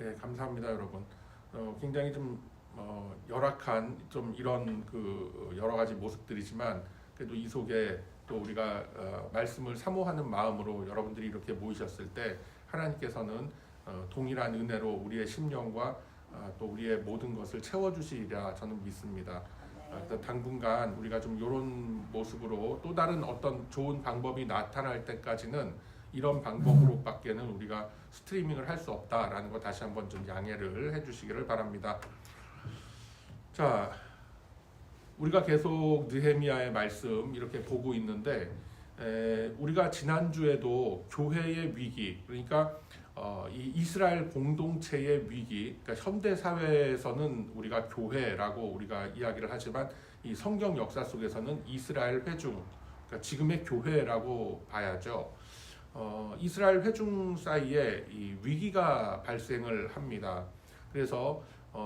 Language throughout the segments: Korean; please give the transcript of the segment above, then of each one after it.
네, 감사합니다, 여러분. 굉장히 좀 열악한 좀 이런 그 여러 가지 모습들이지만 그래도 이 속에 또 우리가 말씀을 사모하는 마음으로 여러분들이 이렇게 모이셨을 때 하나님께서는 동일한 은혜로 우리의 심령과 또 우리의 모든 것을 채워주시리라 저는 믿습니다. 그래서 당분간 우리가 좀 이런 모습으로 또 다른 어떤 좋은 방법이 나타날 때까지는 이런 방법으로밖에는 우리가 스트리밍을 할 수 없다라는 거 다시 한번 좀 양해를 해주시기를 바랍니다. 자, 우리가 계속 느헤미야의 말씀 이렇게 보고 있는데 우리가 지난주에도 교회의 위기, 그러니까 이 이스라엘 공동체의 위기, 그러니까 현대 사회에서는 우리가 교회라고 우리가 이야기를 하지만 이 성경 역사 속에서는 이스라엘 회중, 그러니까 지금의 교회라고 봐야죠. 이스라엘 회중 사이에 이 위기가 발생을 합니다. 그래서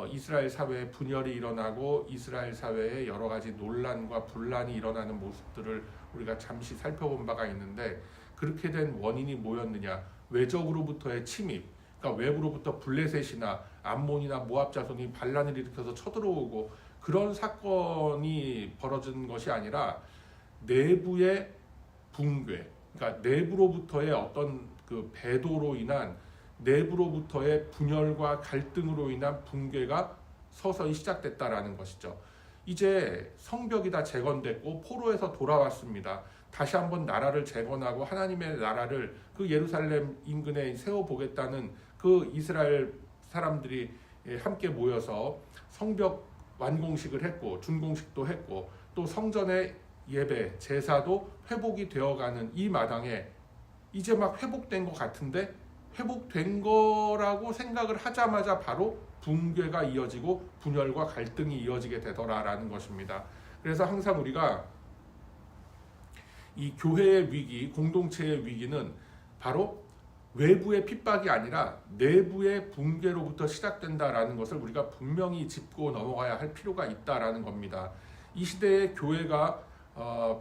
이스라엘 사회에 분열이 일어나고 이스라엘 사회에 여러 가지 논란과 분란이 일어나는 모습들을 우리가 잠시 살펴본 바가 있는데, 그렇게 된 원인이 뭐였느냐? 외적으로부터의 침입, 그러니까 외부로부터 블레셋이나 암몬이나 모압 자손이 반란을 일으켜서 쳐들어오고 그런 사건이 벌어진 것이 아니라 내부의 붕괴, 그러니까 내부로부터의 어떤 그 배도로 인한 내부로부터의 분열과 갈등으로 인한 붕괴가 서서히 시작됐다라는 것이죠. 이제 성벽이 다 재건됐고 포로에서 돌아왔습니다. 다시 한번 나라를 재건하고 하나님의 나라를 그 예루살렘 인근에 세워보겠다는 그 이스라엘 사람들이 함께 모여서 성벽 완공식을 했고 준공식도 했고 또 성전의 예배, 제사도 회복이 되어가는 이 마당에 이제 막 회복된 것 같은데, 회복된 거라고 생각을 하자마자 바로 붕괴가 이어지고 분열과 갈등이 이어지게 되더라라는 것입니다. 그래서 항상 우리가 이 교회의 위기, 공동체의 위기는 바로 외부의 핍박이 아니라 내부의 붕괴로부터 시작된다라는 것을 우리가 분명히 짚고 넘어가야 할 필요가 있다라는 겁니다. 이 시대의 교회가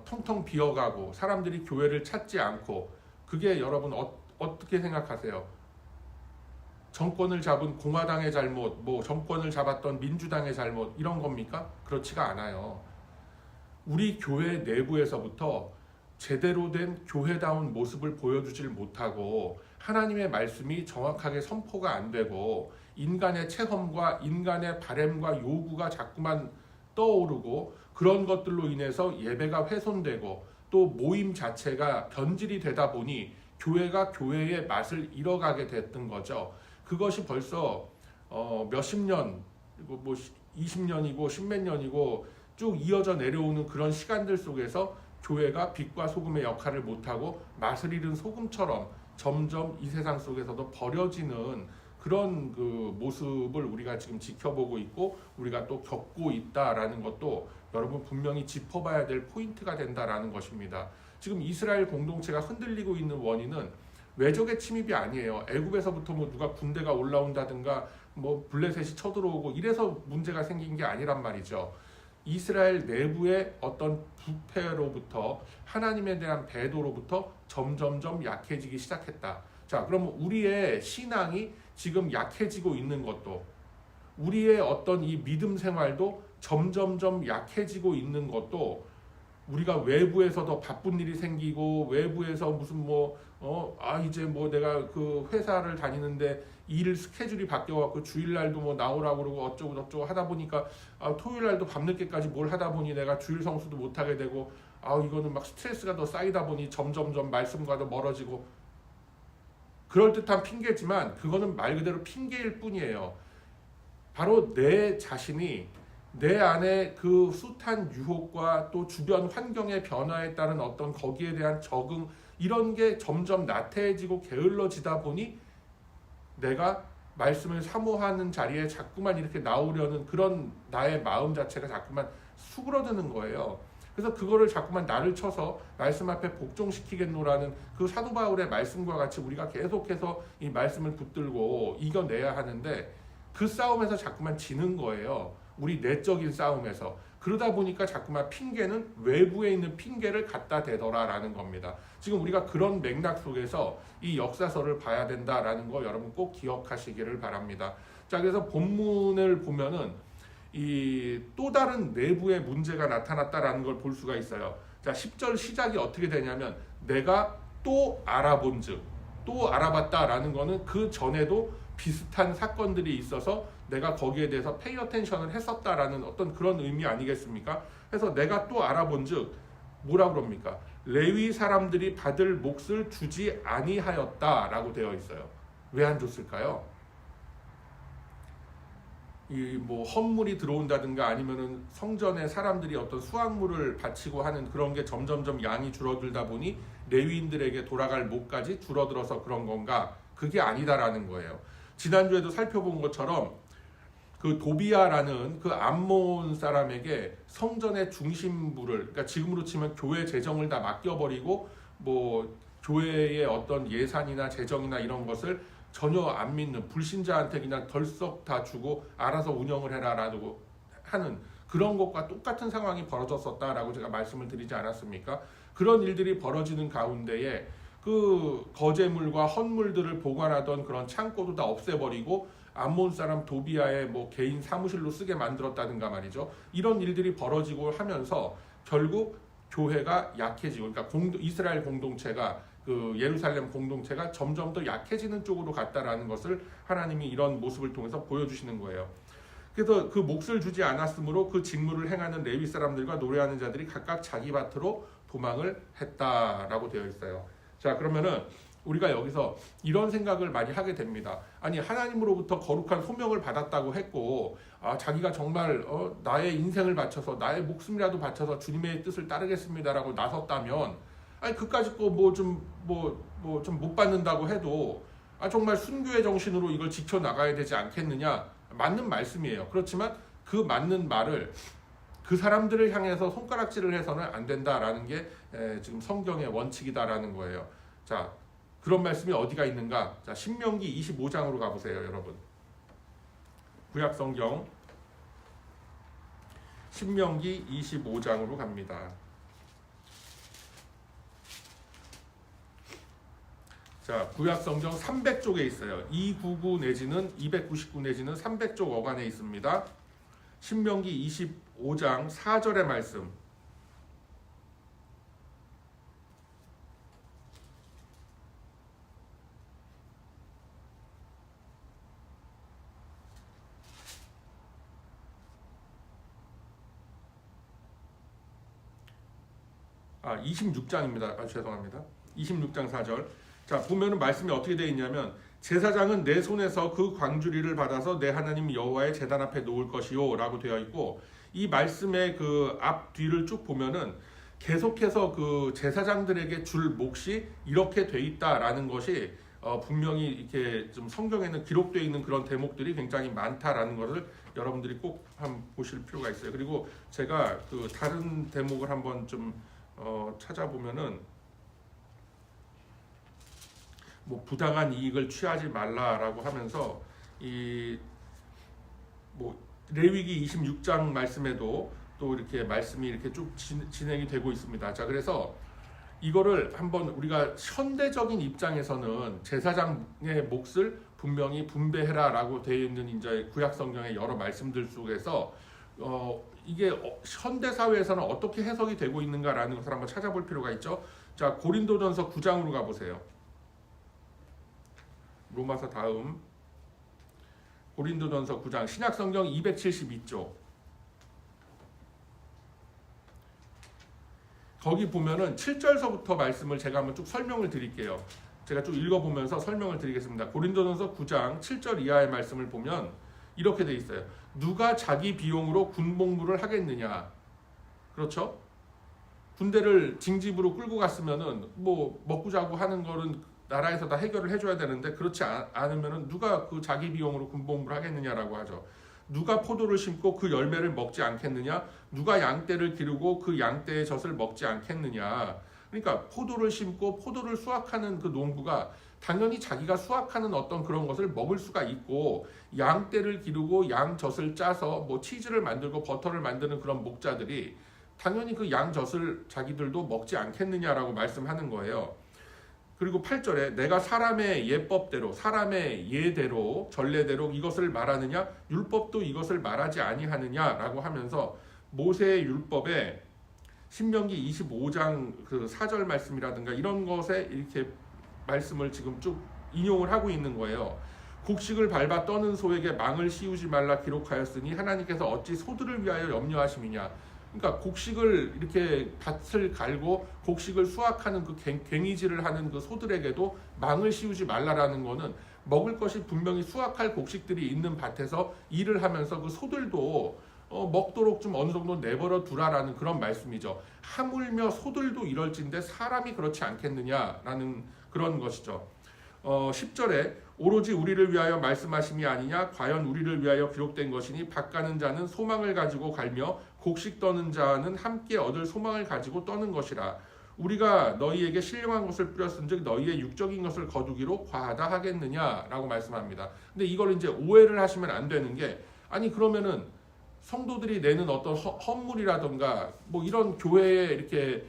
텅텅 비어가고 사람들이 교회를 찾지 않고, 그게 여러분 어떻게 생각하세요? 정권을 잡은 공화당의 잘못, 뭐 정권을 잡았던 민주당의 잘못, 이런 겁니까? 그렇지가 않아요. 우리 교회 내부에서부터 제대로 된 교회다운 모습을 보여주질 못하고 하나님의 말씀이 정확하게 선포가 안 되고 인간의 체험과 인간의 바램과 요구가 자꾸만 떠오르고 그런 것들로 인해서 예배가 훼손되고 또 모임 자체가 변질이 되다 보니 교회가 교회의 맛을 잃어가게 됐던 거죠. 그것이 벌써 몇십 년, 뭐 20년이고 10몇 년이고 쭉 이어져 내려오는 그런 시간들 속에서 교회가 빛과 소금의 역할을 못하고 맛을 잃은 소금처럼 점점 이 세상 속에서도 버려지는 그런 그 모습을 우리가 지금 지켜보고 있고 우리가 또 겪고 있다라는 것도 여러분 분명히 짚어봐야 될 포인트가 된다라는 것입니다. 지금 이스라엘 공동체가 흔들리고 있는 원인은 외적의 침입이 아니에요. 애굽에서부터 뭐 누가 군대가 올라온다든가 뭐 블레셋이 쳐들어오고 이래서 문제가 생긴 게 아니란 말이죠. 이스라엘 내부의 어떤 부패로부터 하나님에 대한 배도로부터 점점점 약해지기 시작했다. 자, 그럼 우리의 신앙이 지금 약해지고 있는 것도, 우리의 어떤 이 믿음 생활도 점점점 약해지고 있는 것도, 우리가 외부에서도 바쁜 일이 생기고 외부에서 무슨 이제 뭐 내가 그 회사를 다니는데 일 스케줄이 바뀌어갖고 주일날도 뭐 나오라고 그러고 어쩌고 저쩌고 하다 보니까 토요일날도 밤늦게까지 뭘 하다 보니 내가 주일 성수도 못하게 되고 이거는 막 스트레스가 더 쌓이다 보니 점점점 말씀과도 멀어지고, 그럴듯한 핑계지만 그거는 말 그대로 핑계일 뿐이에요. 바로 내 자신이 내 안에 그 숱한 유혹과 또 주변 환경의 변화에 따른 어떤 거기에 대한 적응, 이런 게 점점 나태해지고 게을러지다 보니 내가 말씀을 사모하는 자리에 자꾸만 이렇게 나오려는 그런 나의 마음 자체가 자꾸만 수그러드는 거예요. 그래서 그거를 자꾸만 나를 쳐서 말씀 앞에 복종시키겠노라는 그 사도 바울의 말씀과 같이 우리가 계속해서 이 말씀을 붙들고 이겨내야 하는데 그 싸움에서 자꾸만 지는 거예요. 우리 내적인 싸움에서. 그러다 보니까 자꾸만 핑계는 외부에 있는 핑계를 갖다 대더라라는 겁니다. 지금 우리가 그런 맥락 속에서 이 역사서를 봐야 된다라는 거 여러분 꼭 기억하시기를 바랍니다. 자, 그래서 본문을 보면은 이 또 다른 내부의 문제가 나타났다라는 걸 볼 수가 있어요. 자, 10절 시작이 어떻게 되냐면 내가 또 알아본즉, 또 알아봤다라는 거는 그 전에도 비슷한 사건들이 있어서 내가 거기에 대해서 페이 어텐션을 했었다라는 어떤 그런 의미 아니겠습니까? 그래서 내가 또 알아본즉 뭐라 그럽니까? 레위 사람들이 받을 몫을 주지 아니하였다라고 되어 있어요. 왜 안 줬을까요? 이 뭐 헌물이 들어온다든가 아니면은 성전에 사람들이 어떤 수확물을 바치고 하는 그런 게 점점점 양이 줄어들다 보니 레위인들에게 돌아갈 몫까지 줄어들어서 그런 건가? 그게 아니다라는 거예요. 지난주에도 살펴본 것처럼 그 도비아라는 그 암몬 사람에게 성전의 중심부를, 그러니까 지금으로 치면 교회 재정을 다 맡겨버리고 뭐 교회의 어떤 예산이나 재정이나 이런 것을 전혀 안 믿는 불신자한테 그냥 덜썩 다 주고 알아서 운영을 해라라고 하는 그런 것과 똑같은 상황이 벌어졌었다라고 제가 말씀을 드리지 않았습니까? 그런 일들이 벌어지는 가운데에 그 거제물과 헌물들을 보관하던 그런 창고도 다 없애버리고 암몬 사람 도비아의 뭐 개인 사무실로 쓰게 만들었다든가 말이죠. 이런 일들이 벌어지고 하면서 결국 교회가 약해지고, 그러니까 이스라엘 공동체가 그 예루살렘 공동체가 점점 더 약해지는 쪽으로 갔다라는 것을 하나님이 이런 모습을 통해서 보여주시는 거예요. 그래서 그 몫을 주지 않았으므로 그 직무를 행하는 레위 사람들과 노래하는 자들이 각각 자기 밭으로 도망을 했다라고 되어 있어요. 자, 그러면은 우리가 여기서 이런 생각을 많이 하게 됩니다. 아니, 하나님으로부터 거룩한 소명을 받았다고 했고, 자기가 정말 나의 인생을 바쳐서 나의 목숨이라도 바쳐서 주님의 뜻을 따르겠습니다라고 나섰다면, 아니 그까짓 거 뭐 좀 못 받는다고 해도 정말 순교의 정신으로 이걸 지켜 나가야 되지 않겠느냐? 맞는 말씀이에요. 그렇지만 그 맞는 말을 그 사람들을 향해서 손가락질을 해서는 안 된다라는 게 지금 성경의 원칙이다라는 거예요. 자, 그런 말씀이 어디가 있는가? 자, 신명기 25장으로 가보세요, 여러분. 구약 성경 신명기 25장으로 갑니다. 자, 구약 성경 300쪽에 있어요. 299 내지는 299 내지는 300쪽 어간에 있습니다. 신명기 25장 4절의 말씀. 아, 26장입니다. 죄송합니다. 26장 4절. 자, 보면은 말씀이 어떻게 되어 있냐면 제사장은 내 손에서 그 광주리를 받아서 내 하나님 여호와의 제단 앞에 놓을 것이요 라고 되어 있고, 이 말씀의 그 앞 뒤를 쭉 보면은 계속해서 그 제사장들에게 줄 몫이 이렇게 돼 있다라는 것이 분명히 이렇게 좀 성경에는 기록되어 있는 그런 대목들이 굉장히 많다라는 것을 여러분들이 꼭 한번 보실 필요가 있어요. 그리고 제가 그 다른 대목을 한번 좀 찾아보면은 뭐 부당한 이익을 취하지 말라라고 하면서 이 뭐 레위기 26장 말씀에도 또 이렇게 말씀이 이렇게 쭉 진행이 되고 있습니다. 자, 그래서 이거를 한번 우리가 현대적인 입장에서는 제사장의 몫을 분명히 분배해라라고 되어 있는 이제 구약 성경의 여러 말씀들 속에서 이게 현대 사회에서는 어떻게 해석이 되고 있는가라는 것을 한번 찾아볼 필요가 있죠. 자, 고린도전서 9장으로 가보세요. 로마서 다음 고린도전서 9장 신약성경 272쪽. 거기 보면은 7절서부터 말씀을 제가 한번 쭉 설명을 드릴게요. 제가 쭉 읽어보면서 설명을 드리겠습니다. 고린도전서 9장 7절 이하의 말씀을 보면 이렇게 돼 있어요. 누가 자기 비용으로 군복무를 하겠느냐? 그렇죠? 군대를 징집으로 끌고 갔으면은 뭐 먹고 자고 하는 거는 나라에서 다 해결을 해줘야 되는데 그렇지 않으면은 누가 그 자기 비용으로 군복무를 하겠느냐라고 하죠. 누가 포도를 심고 그 열매를 먹지 않겠느냐? 누가 양떼를 기르고 그 양떼의 젖을 먹지 않겠느냐? 그러니까 포도를 심고 포도를 수확하는 그 농부가 당연히 자기가 수확하는 어떤 그런 것을 먹을 수가 있고, 양떼를 기르고 양젖을 짜서 뭐 치즈를 만들고 버터를 만드는 그런 목자들이 당연히 그 양젖을 자기들도 먹지 않겠느냐라고 말씀하는 거예요. 그리고 8절에 내가 사람의 예법대로 사람의 예대로 전례대로 이것을 말하느냐, 율법도 이것을 말하지 아니하느냐라고 하면서 모세의 율법에 신명기 25장 그 4절 말씀이라든가 이런 것에 이렇게 말씀을 지금 쭉 인용을 하고 있는 거예요. 곡식을 밟아 떠는 소에게 망을 씌우지 말라 기록하였으니 하나님께서 어찌 소들을 위하여 염려하심이냐. 그러니까 곡식을 이렇게 밭을 갈고 곡식을 수확하는 그 괭이질을 하는 그 소들에게도 망을 씌우지 말라라는 거는 먹을 것이 분명히 수확할 곡식들이 있는 밭에서 일을 하면서 그 소들도 먹도록 좀 어느 정도 내버려 두라라는 그런 말씀이죠. 하물며 소들도 이럴진데 사람이 그렇지 않겠느냐라는 그런 것이죠. 10절에 오로지 우리를 위하여 말씀하심이 아니냐, 과연 우리를 위하여 기록된 것이니 밭 가는 자는 소망을 가지고 갈며 곡식 떠는 자는 함께 얻을 소망을 가지고 떠는 것이라. 우리가 너희에게 신령한 것을 뿌렸은즉 너희의 육적인 것을 거두기로 과하다 하겠느냐라고 말씀합니다. 근데 이걸 이제 오해를 하시면 안 되는 게, 아니 그러면은 성도들이 내는 어떤 헌물이라던가 뭐 이런 교회에 이렇게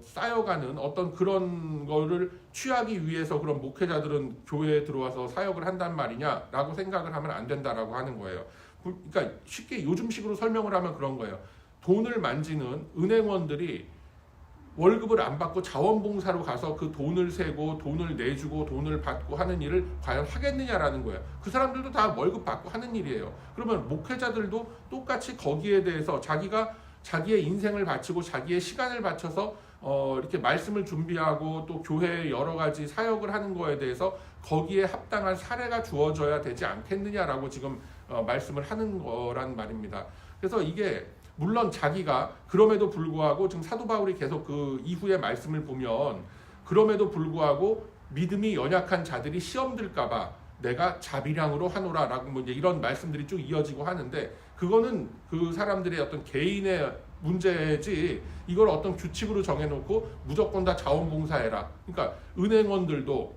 쌓여가는 어떤 그런 거를 취하기 위해서 그런 목회자들은 교회에 들어와서 사역을 한단 말이냐라고 생각을 하면 안 된다라고 하는 거예요. 그러니까 쉽게 요즘식으로 설명을 하면 그런 거예요. 돈을 만지는 은행원들이 월급을 안 받고 자원봉사로 가서 그 돈을 세고 돈을 내주고 돈을 받고 하는 일을 과연 하겠느냐라는 거예요. 그 사람들도 다 월급 받고 하는 일이에요. 그러면 목회자들도 똑같이 거기에 대해서 자기의 인생을 바치고 자기의 시간을 바쳐서 이렇게 말씀을 준비하고 또 교회에 여러 가지 사역을 하는 거에 대해서 거기에 합당한 사례가 주어져야 되지 않겠느냐라고 지금 말씀을 하는 거란 말입니다. 그래서 이게 물론 자기가 그럼에도 불구하고 지금 사도 바울이 계속 그 이후의 말씀을 보면 그럼에도 불구하고 믿음이 연약한 자들이 시험 들까봐 내가 자비량으로 하노라라고 뭐 이제 이런 말씀들이 쭉 이어지고 하는데, 그거는 그 사람들의 어떤 개인의 문제지 이걸 어떤 규칙으로 정해놓고 무조건 다 자원봉사해라. 그러니까 은행원들도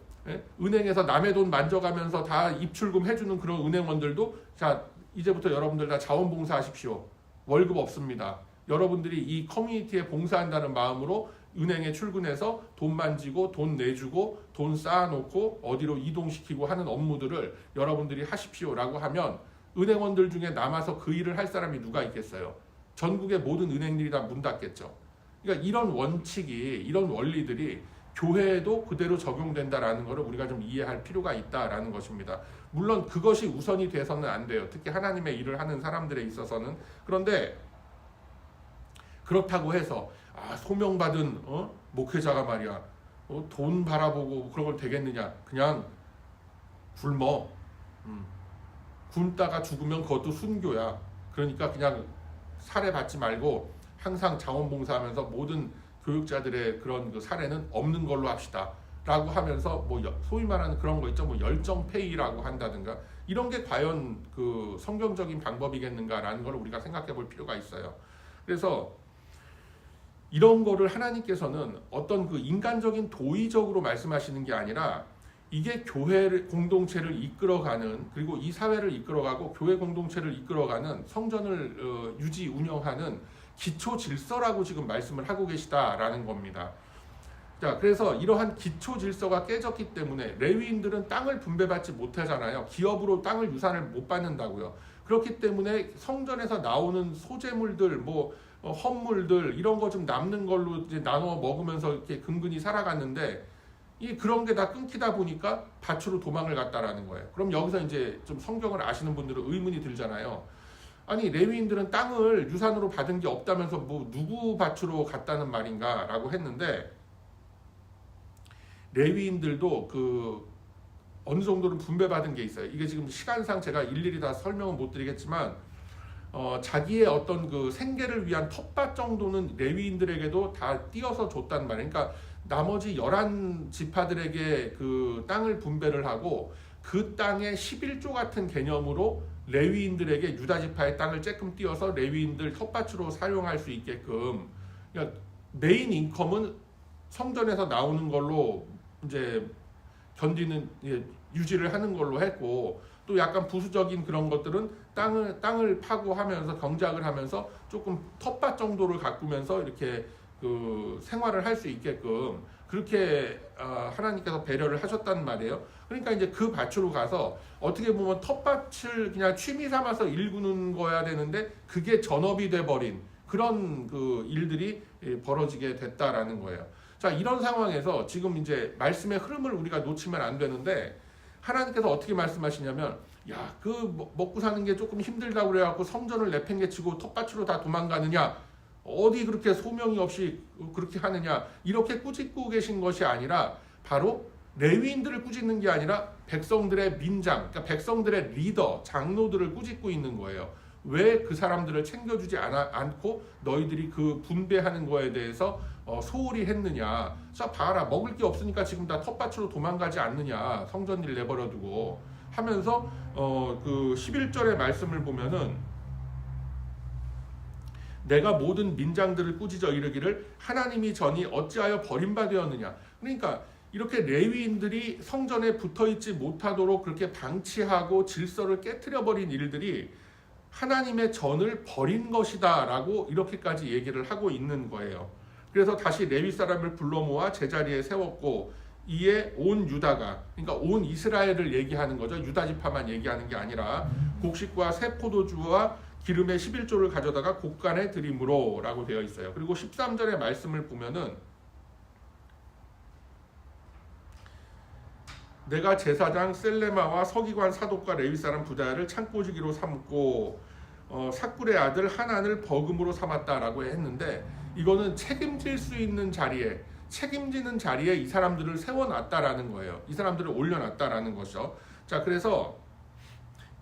은행에서 남의 돈 만져가면서 다 입출금 해주는 그런 은행원들도 자 이제부터 여러분들 다 자원봉사하십시오. 월급 없습니다. 여러분들이 이 커뮤니티에 봉사한다는 마음으로 은행에 출근해서 돈 만지고 돈 내주고 돈 쌓아놓고 어디로 이동시키고 하는 업무들을 여러분들이 하십시오라고 하면 은행원들 중에 남아서 그 일을 할 사람이 누가 있겠어요? 전국의 모든 은행들이 다 문 닫겠죠. 그러니까 이런 원칙이, 이런 원리들이 교회에도 그대로 적용된다라는 것을 우리가 좀 이해할 필요가 있다라는 것입니다. 물론 그것이 우선이 돼서는 안 돼요. 특히 하나님의 일을 하는 사람들에 있어서는. 그런데 그렇다고 해서 소명받은 목회자가 말이야 돈 바라보고 그런 걸 되겠느냐. 그냥 굶어. 굶다가 죽으면 그것도 순교야. 그러니까 그냥 살해받지 말고 항상 자원봉사하면서 모든 교육자들의 그런 그 사례는 없는 걸로 합시다 라고 하면서 뭐 소위 말하는 그런 거 있죠. 뭐 열정페이라고 한다든가 이런 게 과연 그 성경적인 방법이겠는가 라는 걸 우리가 생각해 볼 필요가 있어요. 그래서 이런 거를 하나님께서는 어떤 그 인간적인 도의적으로 말씀하시는 게 아니라 이게 교회 공동체를 이끌어가는, 그리고 이 사회를 이끌어가고 교회 공동체를 이끌어가는 성전을 유지 운영하는 기초 질서라고 지금 말씀을 하고 계시다라는 겁니다. 자, 그래서 이러한 기초 질서가 깨졌기 때문에 레위인들은 땅을 분배받지 못하잖아요. 기업으로 땅을 유산을 못 받는다고요. 그렇기 때문에 성전에서 나오는 소재물들, 뭐 헌물들 이런 거 좀 남는 걸로 이제 나눠 먹으면서 이렇게 근근히 살아갔는데 그런 게 다 끊기다 보니까 밭으로 도망을 갔다라는 거예요. 그럼 여기서 이제 좀 성경을 아시는 분들은 의문이 들잖아요. 아니 레위인들은 땅을 유산으로 받은 게 없다면서 뭐 누구 밭으로 갔다는 말인가라고 했는데, 레위인들도 그 어느 정도는 분배받은 게 있어요. 이게 지금 시간상 제가 일일이 다 설명은 못 드리겠지만 자기의 어떤 그 생계를 위한 텃밭 정도는 레위인들에게도 다 띄어서 줬단 말이에요. 그러니까 나머지 11지파들에게 그 땅을 분배를 하고 그 땅의 11조 같은 개념으로 레위인들에게 유다지파의 땅을 조금 띄어서 레위인들 텃밭으로 사용할 수 있게끔, 그러니까 메인 인컴은 성전에서 나오는 걸로 이제 견디는 유지를 하는 걸로 했고 또 약간 부수적인 그런 것들은 땅을 파고 하면서 경작을 하면서 조금 텃밭 정도를 가꾸면서 이렇게 그 생활을 할 수 있게끔 그렇게 하나님께서 배려를 하셨단 말이에요. 그러니까 이제 그 밭으로 가서 어떻게 보면 텃밭을 그냥 취미 삼아서 일구는 거야 되는데 그게 전업이 돼버린 그런 그 일들이 벌어지게 됐다라는 거예요. 자, 이런 상황에서 지금 이제 말씀의 흐름을 우리가 놓치면 안 되는데 하나님께서 어떻게 말씀하시냐면 야, 그 먹고 사는 게 조금 힘들다고 그래갖고 성전을 내팽개치고 텃밭으로 다 도망가느냐, 어디 그렇게 소명이 없이 그렇게 하느냐, 이렇게 꾸짖고 계신 것이 아니라 바로 레위인들을 꾸짖는 게 아니라 백성들의 민장, 그러니까 백성들의 리더, 장로들을 꾸짖고 있는 거예요. 왜 그 사람들을 챙겨주지 않고 너희들이 그 분배하는 거에 대해서 소홀히 했느냐. 자, 봐라, 먹을 게 없으니까 지금 다 텃밭으로 도망가지 않느냐, 성전일 내버려두고 하면서 그 11절의 말씀을 보면은 내가 모든 민장들을 꾸짖어 이르기를 하나님이 전이 어찌하여 버림받으었느냐. 그러니까 이렇게 레위인들이 성전에 붙어있지 못하도록 그렇게 방치하고 질서를 깨트려 버린 일들이 하나님의 전을 버린 것이다 라고 이렇게까지 얘기를 하고 있는 거예요. 그래서 다시 레위 사람을 불러 모아 제자리에 세웠고 이에 온 유다가, 그러니까 온 이스라엘을 얘기하는 거죠. 유다 지파만 얘기하는 게 아니라 곡식과 새 포도주와 기름의 11조를 가져다가 곡간에 드림으로 라고 되어 있어요. 그리고 13절의 말씀을 보면은 내가 제사장 셀레마와 서기관 사독과 레위 사람 부다야를 창고지기로 삼고 삭굴의 아들 하난을 버금으로 삼았다라고 했는데 이거는 책임질 수 있는 자리에, 책임지는 자리에 이 사람들을 세워놨다라는 거예요. 이 사람들을 올려놨다라는 것이죠. 자, 그래서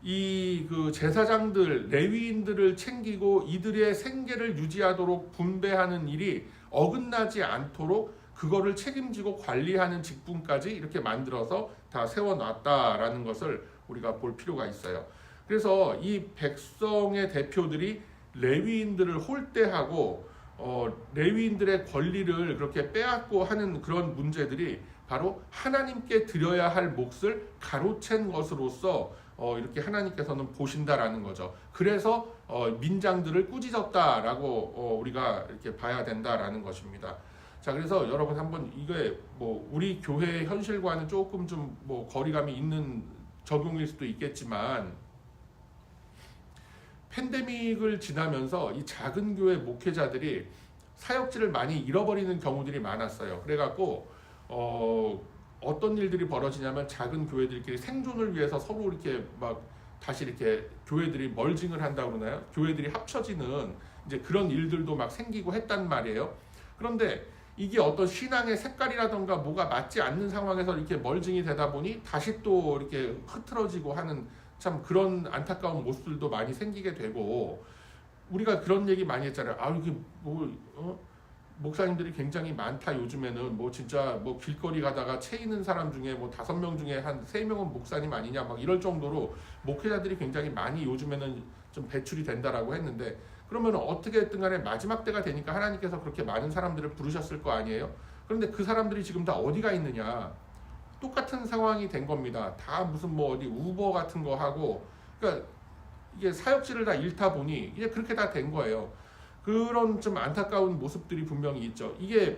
이 그 제사장들, 레위인들을 챙기고 이들의 생계를 유지하도록 분배하는 일이 어긋나지 않도록 그거를 책임지고 관리하는 직분까지 이렇게 만들어서 다 세워놨다라는 것을 우리가 볼 필요가 있어요. 그래서 이 백성의 대표들이 레위인들을 홀대하고 레위인들의 권리를 그렇게 빼앗고 하는 그런 문제들이 바로 하나님께 드려야 할 몫을 가로챈 것으로서 이렇게 하나님께서는 보신다라는 거죠. 그래서 민장들을 꾸짖었다라고 우리가 이렇게 봐야 된다라는 것입니다. 자, 그래서 여러분 한번 이게 뭐 우리 교회의 현실과는 조금 좀 뭐 거리감이 있는 적용일 수도 있겠지만 팬데믹을 지나면서 이 작은 교회 목회자들이 사역지를 많이 잃어버리는 경우들이 많았어요. 그래갖고 어떤 일들이 벌어지냐면 작은 교회들끼리 생존을 위해서 서로 이렇게 막 다시 이렇게 교회들이 멀징을 한다고 그러나요? 교회들이 합쳐지는 이제 그런 일들도 막 생기고 했단 말이에요. 그런데 이게 어떤 신앙의 색깔이라던가 뭐가 맞지 않는 상황에서 이렇게 멀징이 되다 보니 다시 또 이렇게 흐트러지고 하는 참 그런 안타까운 모습들도 많이 생기게 되고 우리가 그런 얘기 많이 했잖아요. 아, 이게 뭐 목사님들이 굉장히 많다. 요즘에는 뭐 진짜 뭐 길거리 가다가 채 있는 사람 중에 뭐 5명 중에 한 3명은 목사님 아니냐 막 이럴 정도로 목회자들이 굉장히 많이 요즘에는 좀 배출이 된다라고 했는데 그러면 어떻게 했든 간에 마지막 때가 되니까 하나님께서 그렇게 많은 사람들을 부르셨을 거 아니에요. 그런데 그 사람들이 지금 다 어디가 있느냐. 똑같은 상황이 된 겁니다. 다 무슨 뭐 어디 우버 같은 거 하고 그러니까 이게 사역지를 다 잃다 보니 이제 그렇게 다 된 거예요. 그런 좀 안타까운 모습들이 분명히 있죠. 이게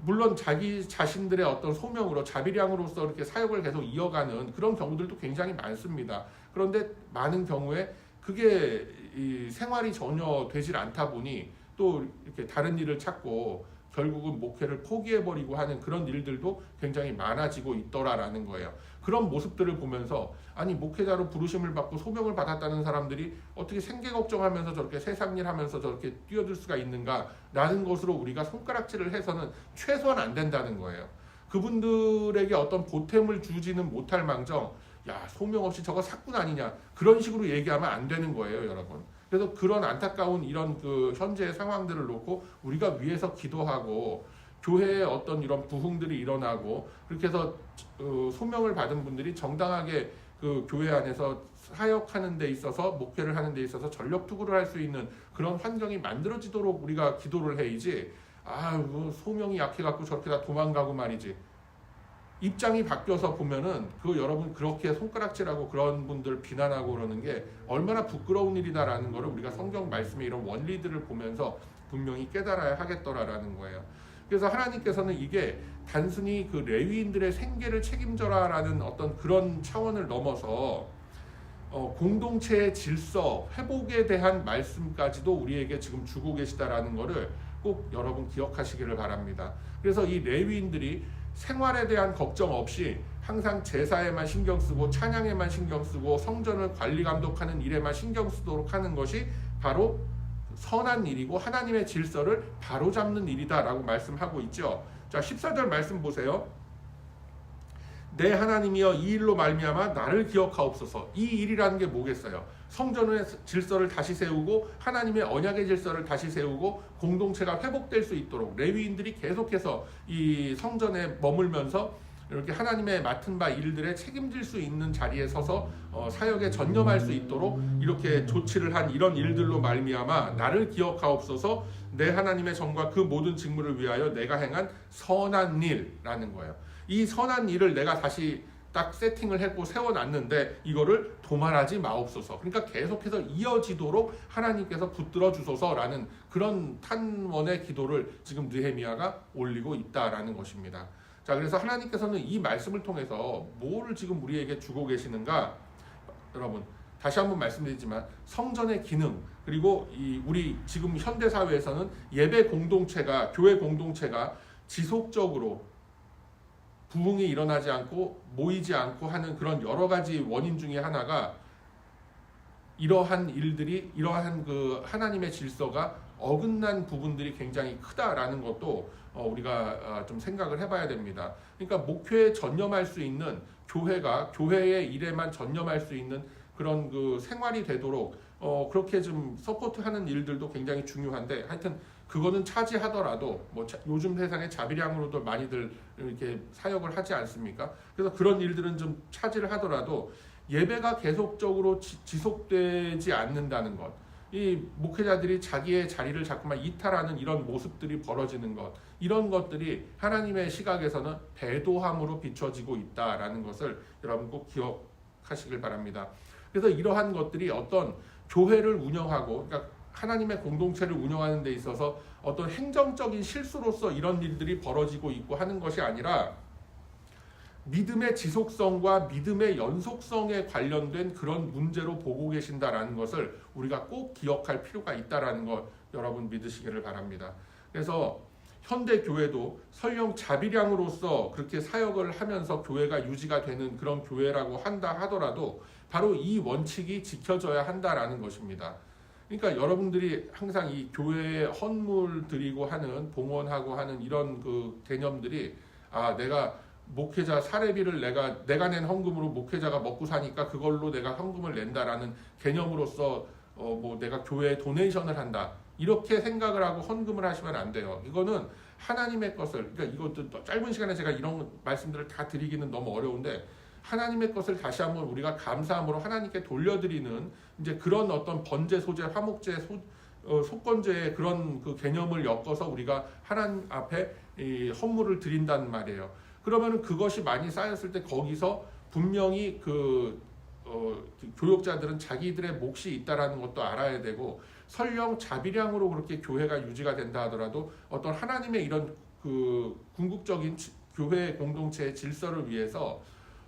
물론 자기 자신들의 어떤 소명으로 자비량으로서 이렇게 사역을 계속 이어가는 그런 경우들도 굉장히 많습니다. 그런데 많은 경우에 그게 이 생활이 전혀 되질 않다 보니 또 이렇게 다른 일을 찾고 결국은 목회를 포기해버리고 하는 그런 일들도 굉장히 많아지고 있더라라는 거예요. 그런 모습들을 보면서 아니 목회자로 부르심을 받고 소명을 받았다는 사람들이 어떻게 생계 걱정하면서 저렇게 세상 일 하면서 저렇게 뛰어들 수가 있는가라는 것으로 우리가 손가락질을 해서는 최소한 안 된다는 거예요. 그분들에게 어떤 보탬을 주지는 못할 망정 야 소명 없이 저거 사꾼 아니냐 그런 식으로 얘기하면 안 되는 거예요, 여러분. 그래서 그런 안타까운 이런 그 현재의 상황들을 놓고 우리가 위에서 기도하고 교회에 어떤 이런 부흥들이 일어나고 그렇게 해서 소명을 받은 분들이 정당하게 그 교회 안에서 사역하는 데 있어서 목회를 하는 데 있어서 전력 투구를 할 수 있는 그런 환경이 만들어지도록 우리가 기도를 해야지. 뭐 소명이 약해갖고 저렇게 다 도망가고 말이지. 입장이 바뀌어서 보면은 그 여러분 그렇게 손가락질하고 그런 분들 비난하고 그러는 게 얼마나 부끄러운 일이다라는 거를 우리가 성경 말씀의 이런 원리들을 보면서 분명히 깨달아야 하겠더라라는 거예요. 그래서 하나님께서는 이게 단순히 그 레위인들의 생계를 책임져라라는 어떤 그런 차원을 넘어서 공동체의 질서 회복에 대한 말씀까지도 우리에게 지금 주고 계시다라는 거를 꼭 여러분 기억하시기를 바랍니다. 그래서 이 레위인들이 생활에 대한 걱정 없이 항상 제사에만 신경 쓰고 찬양에만 신경 쓰고 성전을 관리 감독하는 일에만 신경 쓰도록 하는 것이 바로 선한 일이고 하나님의 질서를 바로잡는 일이다라고 말씀하고 있죠. 자, 14절 말씀 보세요. 내 하나님이여 이 일로 말미암아 나를 기억하옵소서. 이 일이라는 게 뭐겠어요? 성전의 질서를 다시 세우고 하나님의 언약의 질서를 다시 세우고 공동체가 회복될 수 있도록 레위인들이 계속해서 이 성전에 머물면서 이렇게 하나님의 맡은 바 일들에 책임질 수 있는 자리에 서서 사역에 전념할 수 있도록 이렇게 조치를 한 이런 일들로 말미암아 나를 기억하옵소서. 내 하나님의 정과 그 모든 직무를 위하여 내가 행한 선한 일라는 거예요. 이 선한 일을 내가 다시 딱 세팅을 했고 세워놨는데 이거를 도말하지 마옵소서. 그러니까 계속해서 이어지도록 하나님께서 붙들어 주소서라는 그런 탄원의 기도를 지금 느헤미야가 올리고 있다라는 것입니다. 자, 그래서 하나님께서는 이 말씀을 통해서 뭐를 지금 우리에게 주고 계시는가? 여러분 다시 한번 말씀드리지만 성전의 기능 그리고 우리 지금 현대 사회에서는 예배 공동체가 교회 공동체가 지속적으로 부흥이 일어나지 않고 모이지 않고 하는 그런 여러 가지 원인 중에 하나가 이러한 일들이 이러한 그 하나님의 질서가 어긋난 부분들이 굉장히 크다라는 것도 우리가 좀 생각을 해봐야 됩니다. 그러니까 목회에 전념할 수 있는 교회가 교회의 일에만 전념할 수 있는 그런 그 생활이 되도록 그렇게 좀 서포트하는 일들도 굉장히 중요한데 하여튼 그거는 차지하더라도 뭐 요즘 세상에 자비량으로도 많이들 이렇게 사역을 하지 않습니까? 그래서 그런 일들은 좀 차지를 하더라도 예배가 계속적으로 지속되지 않는다는 것, 이 목회자들이 자기의 자리를 자꾸만 이탈하는 이런 모습들이 벌어지는 것, 이런 것들이 하나님의 시각에서는 배도함으로 비춰지고 있다라는 것을 여러분 꼭 기억하시길 바랍니다. 그래서 이러한 것들이 어떤 교회를 운영하고 그러니까 하나님의 공동체를 운영하는 데 있어서 어떤 행정적인 실수로서 이런 일들이 벌어지고 있고 하는 것이 아니라 믿음의 지속성과 믿음의 연속성에 관련된 그런 문제로 보고 계신다라는 것을 우리가 꼭 기억할 필요가 있다라는 것 여러분 믿으시기를 바랍니다. 그래서 현대 교회도 설령 자비량으로서 그렇게 사역을 하면서 교회가 유지가 되는 그런 교회라고 한다 하더라도 바로 이 원칙이 지켜져야 한다라는 것입니다. 그러니까 여러분들이 항상 이 교회에 헌물 드리고 하는 봉헌하고 하는 이런 그 개념들이 내가 목회자 사례비를 내가 낸 헌금으로 목회자가 먹고 사니까 그걸로 내가 헌금을 낸다라는 개념으로서 뭐 내가 교회에 도네이션을 한다 이렇게 생각을 하고 헌금을 하시면 안 돼요. 이거는 하나님의 것을 그러니까 이것도 짧은 시간에 제가 이런 말씀들을 다 드리기는 너무 어려운데 하나님의 것을 다시 한번 우리가 감사함으로 하나님께 돌려드리는 이제 그런 어떤 번제, 소제, 화목제, 속건제의 그런 그 개념을 엮어서 우리가 하나님 앞에 이 헌물을 드린다는 말이에요. 그러면은 그것이 많이 쌓였을 때 거기서 분명히 교역자들은 자기들의 몫이 있다라는 것도 알아야 되고 설령 자비량으로 그렇게 교회가 유지가 된다 하더라도 어떤 하나님의 이런 그 궁극적인 교회 공동체의 질서를 위해서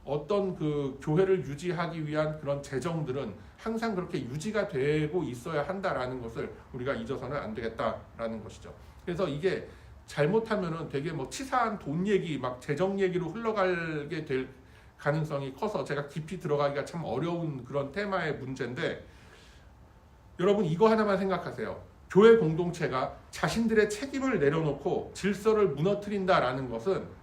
어떤 그 교회를 유지하기 위한 그런 재정들은 항상 그렇게 유지가 되고 있어야 한다라는 것을 우리가 잊어서는 안 되겠다라는 것이죠. 그래서 이게 잘못하면은 되게 뭐 치사한 돈 얘기, 막 재정 얘기로 흘러가게 될 가능성이 커서 제가 깊이 들어가기가 참 어려운 그런 테마의 문제인데 여러분 이거 하나만 생각하세요. 교회 공동체가 자신들의 책임을 내려놓고 질서를 무너뜨린다라는 것은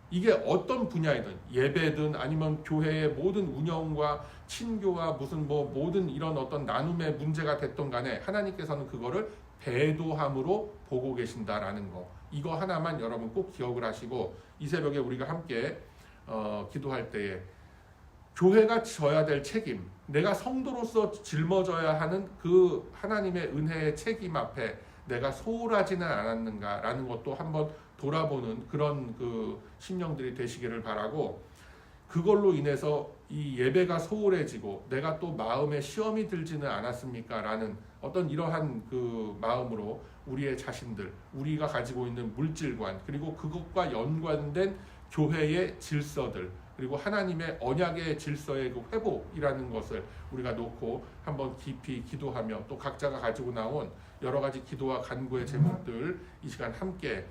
이게 어떤 분야이든 예배든 아니면 교회의 모든 운영과 친교와 무슨 뭐 모든 이런 어떤 나눔의 문제가 됐던 간에 하나님께서는 그거를 배도함으로 보고 계신다라는 거 이거 하나만 여러분 꼭 기억을 하시고 이 새벽에 우리가 함께 기도할 때에 교회가 져야 될 책임 내가 성도로서 짊어져야 하는 그 하나님의 은혜의 책임 앞에 내가 소홀하지는 않았는가라는 것도 한번 돌아보는 그런 그 심령들이 되시기를 바라고, 그걸로 인해서 이 예배가 소홀해지고 내가 또 마음에 시험이 들지는 않았습니까? 라는 어떤 이러한 그 마음으로 우리의 자신들, 우리가 가지고 있는 물질관, 그리고 그것과 연관된 교회의 질서들, 그리고 하나님의 언약의 질서의 그 회복이라는 것을 우리가 놓고 한번 깊이 기도하며, 또 각자가 가지고 나온 여러 가지 기도와 간구의 제목들 이 시간 함께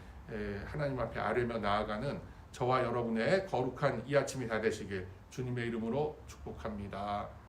하나님 앞에 아뢰며 나아가는 저와 여러분의 거룩한 이 아침이 다 되시길 주님의 이름으로 축복합니다.